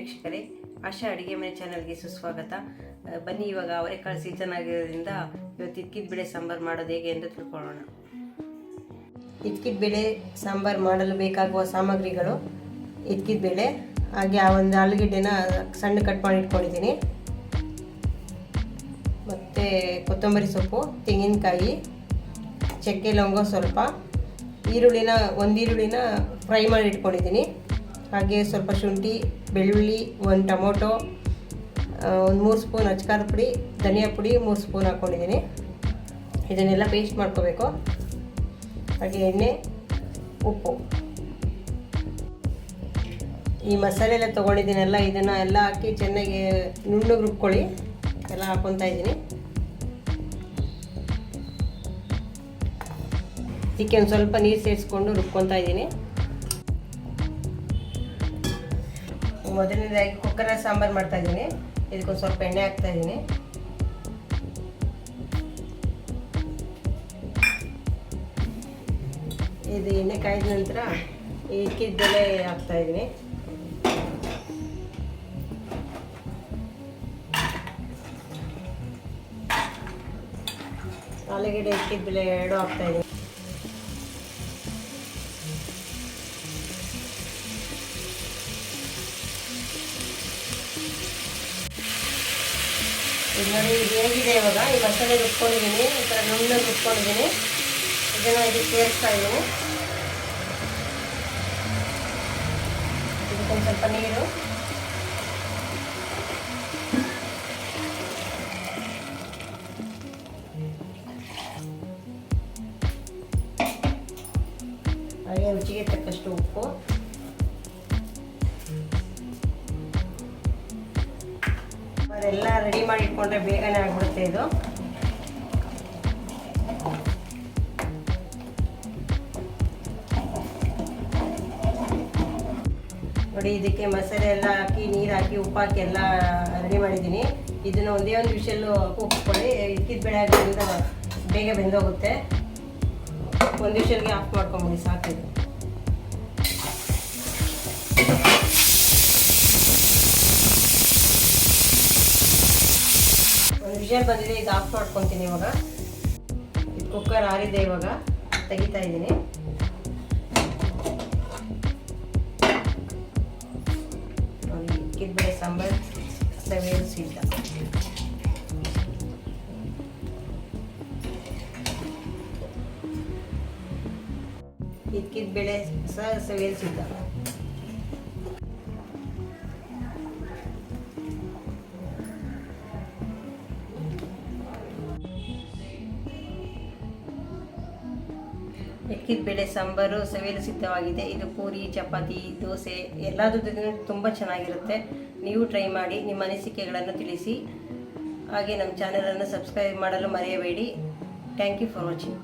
ವೀಕ್ಷಕರೇ, ಆಶಾ ಅಡುಗೆ ಮನೆ ಚಾನಲ್ಗೆ ಸುಸ್ವಾಗತ. ಬನ್ನಿ, ಇವಾಗ ಅವರೆಕಾಳು ಸೀಸನ್ ಆಗಿರೋದ್ರಿಂದ ಇವತ್ತು ಇದ್ಕಿದ ಬೇಳೆ ಸಾಂಬಾರು ಮಾಡೋದು ಹೇಗೆ ಎಂದು ತಿಳ್ಕೊಳ್ಳೋಣ. ಇದ್ಕಿದ ಬೇಳೆ ಸಾಂಬಾರು ಮಾಡಲು ಬೇಕಾಗುವ ಸಾಮಗ್ರಿಗಳು: ಇದ್ಕಿದ ಬೇಳೆ, ಹಾಗೆ ಆ ಒಂದು ಆಲೂಗೆಡ್ಡೆನ ಸಣ್ಣ ಕಟ್ ಮಾಡಿ ಇಟ್ಕೊಂಡಿದ್ದೀನಿ, ಮತ್ತು ಕೊತ್ತಂಬರಿ ಸೊಪ್ಪು, ತೆಂಗಿನಕಾಯಿ, ಚಕ್ಕೆ ಲವಂಗ ಸ್ವಲ್ಪ, ಒಂದು ಈರುಳ್ಳಿನ ಫ್ರೈ ಮಾಡಿ ಇಟ್ಕೊಂಡಿದ್ದೀನಿ, ಹಾಗೆ ಸ್ವಲ್ಪ ಶುಂಠಿ, ಬೆಳ್ಳುಳ್ಳಿ, ಒಂದು ಟೊಮೊಟೊ, ಒಂದು 3 ಸ್ಪೂನ್ ಅಚ್ಕಾರದ ಪುಡಿ, ಧನಿಯಾ ಪುಡಿ 3 ಸ್ಪೂನ್ ಹಾಕ್ಕೊಂಡಿದ್ದೀನಿ. ಇದನ್ನೆಲ್ಲ ಪೇಸ್ಟ್ ಮಾಡ್ಕೋಬೇಕು. ಹಾಗೆ ಎಣ್ಣೆ, ಉಪ್ಪು, ಈ ಮಸಾಲೆ ಎಲ್ಲ ತೊಗೊಂಡಿದ್ದೀನಲ್ಲ, ಇದನ್ನು ಎಲ್ಲ ಹಾಕಿ ಚೆನ್ನಾಗಿ ನುಣ್ಣಗೆ ರುಬ್ಕೊಳ್ಳಿ. ಎಲ್ಲ ಹಾಕ್ಕೊತಾ ಇದ್ದೀನಿ. ಇದಕ್ಕೆ ಒಂದು ಸ್ವಲ್ಪ ನೀರು ಸೇರಿಸ್ಕೊಂಡು ರುಬ್ಕೊತಾ ಇದ್ದೀನಿ. ಮೊದಲನೇದಾಗಿ ಕುಕ್ಕರಲ್ಲಿ ಸಾಂಬಾರು ಮಾಡ್ತಾ ಇದ್ದೀನಿ. ಇದಕ್ಕೊಂದು ಸ್ವಲ್ಪ ಎಣ್ಣೆ ಹಾಕ್ತಾ ಇದ್ದೀನಿ. ಇದು ಎಣ್ಣೆ ಕಾಯ್ದ ನಂತರ ಇಕ್ಕಿದ ಬೇಳೆ ಹಾಕ್ತಾ ಇದ್ದೀನಿ. ಆಲೂಗೆಡ್ಡೆ ಇಕ್ಕಿದ ಬೇಳೆ 2 ಹಾಕ್ತಾ ಇದ್ದೀನಿ. ಇದು ನೋಡಿ, ಇದು ಹೇಗಿದೆ ಇವಾಗ. ಈ ಮಸಾಲೆ ರುಬ್ಕೊಂಡಿದ್ದೀನಿ, ಈ ಥರ ನುಣ್ಣಗೆ ರುಬ್ಕೊಂಡಿದ್ದೀನಿ. ಇದನ್ನು ಇದಕ್ಕೆ ಸೇರಿಸ್ತಾ ಇದ್ದೀನಿ. ಇದಕ್ಕೊಂದು ಸ್ವಲ್ಪ ನೀರು, ಹಾಗೆ ರುಚಿಗೆ ತಕ್ಕಷ್ಟು ಉಪ್ಪು, ಎಲ್ಲ ರೆಡಿ ಮಾಡಿ ಇಟ್ಕೊಂಡ್ರೆ ಬೇಗನೆ ಆಗಿಬಿಡುತ್ತೆ ಇದು. ನೋಡಿ, ಇದಕ್ಕೆ ಮಸಾಲೆ ಎಲ್ಲ ಹಾಕಿ, ನೀರು ಹಾಕಿ, ಉಪ್ಪು ಹಾಕಿ ಎಲ್ಲ ರೆಡಿ ಮಾಡಿದ್ದೀನಿ. ಇದನ್ನು ಒಂದೇ ಒಂದು ವಿಷಲ್ಲು ಉಪ್ಪಿಕೊಳ್ಳಿ. ಇಕ್ಕಿದ ಬೇಳೆ ಆಗೋದ್ರಿಂದ ಬೇಗ ಬೆಂದೋಗುತ್ತೆ. ಒಂದು ವಿಷಲ್ಗೆ ಆಫ್ ಮಾಡ್ಕೊಂಬಿಡಿ, ಸಾಕಿದೆ. ವಿಷಲ್ ಬಂದಿದೆ, ಇದು ಆಫ್ ಮಾಡ್ಕೊತೀನಿ. ಇವಾಗ ಇದು ಕುಕ್ಕರ್ ಆರಿದೆ, ಇವಾಗ ತೆಗಿತಾ ಇದ್ದೀನಿ. ಇಕ್ಕಿದ ಬೇಳೆ ಸಾಂಬಾರು ಸವಿಯಲು ಸಿದ್ಧ. ಇಕ್ಕಿದ ಬೇಳೆ ಸಹ ಸವಿಯಲು ಸಿದ್ಧ. ಇಕ್ಕಿದ ಬೇಳೆ ಸಾಂಬಾರು ಸವಿಯಲು ಸಿದ್ಧವಾಗಿದೆ. ಇದು ಪೂರಿ, ಚಪಾತಿ, ದೋಸೆ ಎಲ್ಲದೂ ತುಂಬ ಚೆನ್ನಾಗಿರುತ್ತೆ. ನೀವು ಟ್ರೈ ಮಾಡಿ, ನಿಮ್ಮ ಅನಿಸಿಕೆಗಳನ್ನು ತಿಳಿಸಿ. ಹಾಗೆ ನಮ್ಮ ಚಾನಲನ್ನು ಸಬ್ಸ್ಕ್ರೈಬ್ ಮಾಡಲು ಮರೆಯಬೇಡಿ. Thank you for watching.